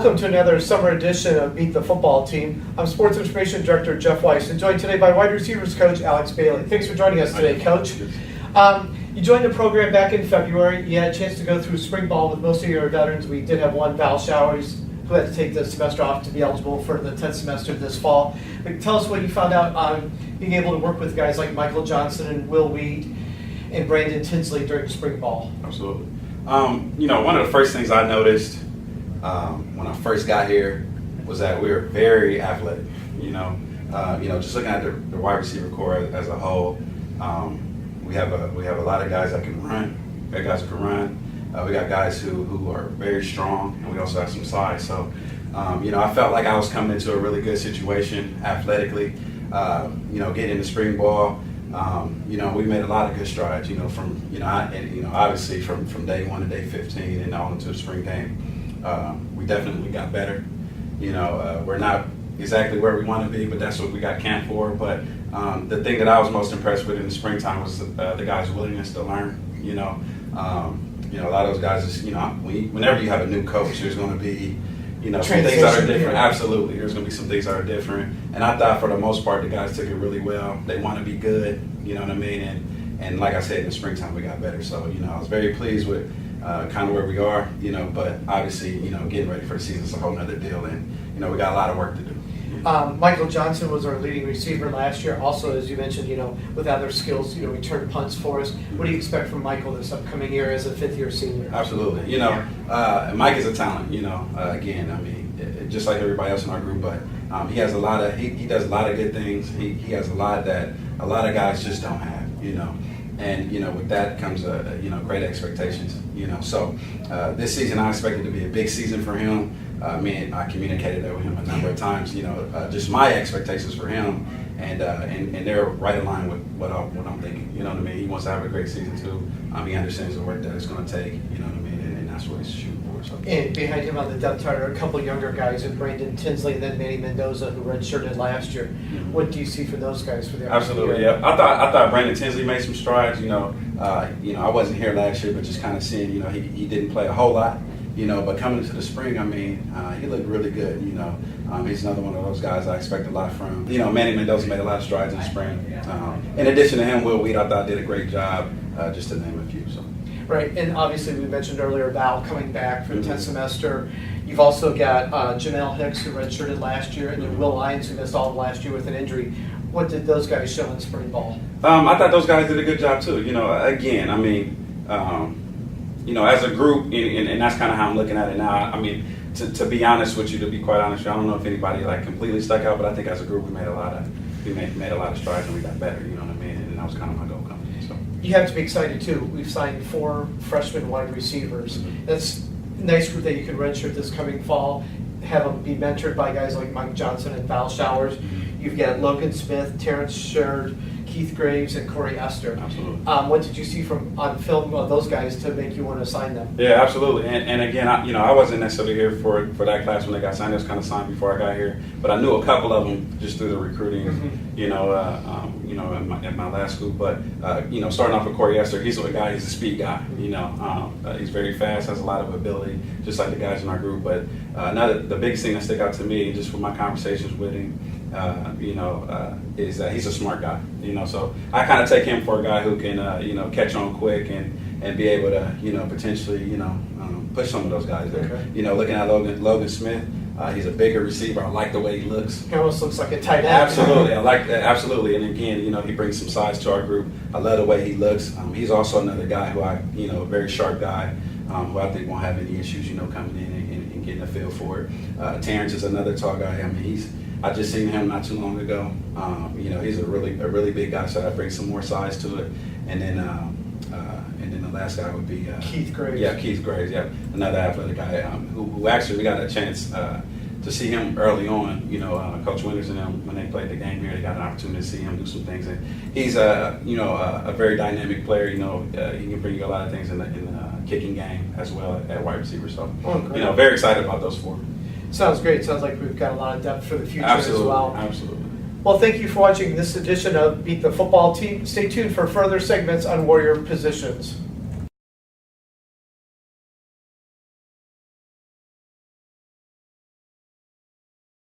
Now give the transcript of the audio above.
welcome to another summer edition of Beat the Football Team. I'm Sports Information Director Jeff Weiss, and joined today by wide receivers coach Alex Bailey. Thanks for joining us today, Coach. You joined the program back in February. You had a chance to go through spring ball with most of your veterans. We did have one, Val Showers, who had to take the semester off to be eligible for the 10th semester this fall. But tell us what you found out on being able to work with guys like Michael Johnson and Will Weed and Brandon Tinsley during spring ball. Absolutely. One of the first things I noticed when I first got here was that we were very athletic. Just looking at the wide receiver core as a whole, we have a lot of guys that can run. We got guys who can run. We got guys who are very strong, and we also have some size. So, I felt like I was coming into a really good situation athletically. Getting into spring ball. We made a lot of good strides. Obviously from day 1 to day 15 and on into the spring game. We definitely got better. We're not exactly where we want to be, but that's what we got camp for. But the thing that I was most impressed with in the springtime was the guys' willingness to learn. A lot of those guys, whenever you have a new coach, there's going to be, some things that are different. Absolutely, there's going to be some things that are different. And I thought for the most part, the guys took it really well. They want to be good. You know what I mean? And like I said, in the springtime, we got better. So I was very pleased with kind of where we are. But obviously, getting ready for the season is a whole nother deal, and we got a lot of work to do. Michael Johnson was our leading receiver last year. Also, as you mentioned, with other skills, returned punts for us. What do you expect from Michael this upcoming year as a fifth-year senior? Absolutely. Mike is a talent. Just like everybody else in our group, but he has he does a lot of good things. He has a lot that a lot of guys just don't have. And with that comes great expectations. So this season I expect it to be a big season for him. I communicated that with him a number of times. Just my expectations for him, and they're right in line with what I'm thinking. You know what I mean? He wants to have a great season too. He understands the work that it's going to take. You know what I mean? And that's what he's shooting for. So. And behind him on the depth chart are a couple younger guys, and Brandon Tinsley and then Manny Mendoza, who redshirted last year. Mm-hmm. What do you see for those guys for the Absolutely, yeah. I thought Brandon Tinsley made some strides. I wasn't here last year, but just kind of seeing, he didn't play a whole lot. But coming into the spring, he looked really good. He's another one of those guys I expect a lot from. Manny Mendoza made a lot of strides in the spring. In addition to him, Will Weed, I thought did a great job, just to name a few. So. Right, and obviously we mentioned earlier Val coming back for the 10th semester. You've also got Janelle Hicks, who redshirted last year, and then Will Lyons, who missed all of last year with an injury. What did those guys show in spring ball? I thought those guys did a good job too. As a group, and that's kind of how I'm looking at it now. To be honest with you, to be quite honest with you, I don't know if anybody completely stuck out, but I think as a group we made a lot of strides and we got better. You know what I mean? And that was kind of my goal coming in. So you have to be excited too. We've signed 4 freshman wide receivers. Mm-hmm. That's a nice group that you can redshirt this coming fall. Have them be mentored by guys like Mike Johnson and Val Showers. Mm-hmm. You've got Logan Smith, Terrence Sherd, Keith Graves, and Corey Esther. Absolutely. What did you see on film of those guys to make you want to sign them? Yeah, absolutely. And again, I wasn't necessarily here for that class when they got signed. It was kind of signed before I got here, but I knew a couple of them just through the recruiting. Mm-hmm. In my last school. But starting off with Corey Esther, he's a guy. He's a speed guy. He's very fast, has a lot of ability, just like the guys in our group. But now the biggest thing that stuck out to me, just from my conversations with him, is that he's a smart guy. So I kind of take him for a guy who can, catch on quick and be able to, potentially, push some of those guys there. Okay. Looking at Logan Smith, he's a bigger receiver. I like the way he looks. He almost looks like a tight end. Absolutely, I like that. Absolutely, and again, he brings some size to our group. I love the way he looks. He's also another guy who a very sharp guy, who I think won't have any issues, coming in and getting a feel for it. Terrence is another tall guy. I just seen him not too long ago. He's a really big guy, so that brings some more size to it. And then the last guy would be Keith Graves. Yeah, Keith Graves. Yeah, another athletic guy who actually we got a chance to see him early on. Coach Winters and them, when they played the game here, they got an opportunity to see him do some things. And he's a very dynamic player. He can bring you a lot of things in the kicking game as well at wide receiver. So very excited about those 4. Sounds great. Sounds like we've got a lot of depth for the future as well. Absolutely. Well, thank you for watching this edition of Beat the Football Team. Stay tuned for further segments on Warrior positions.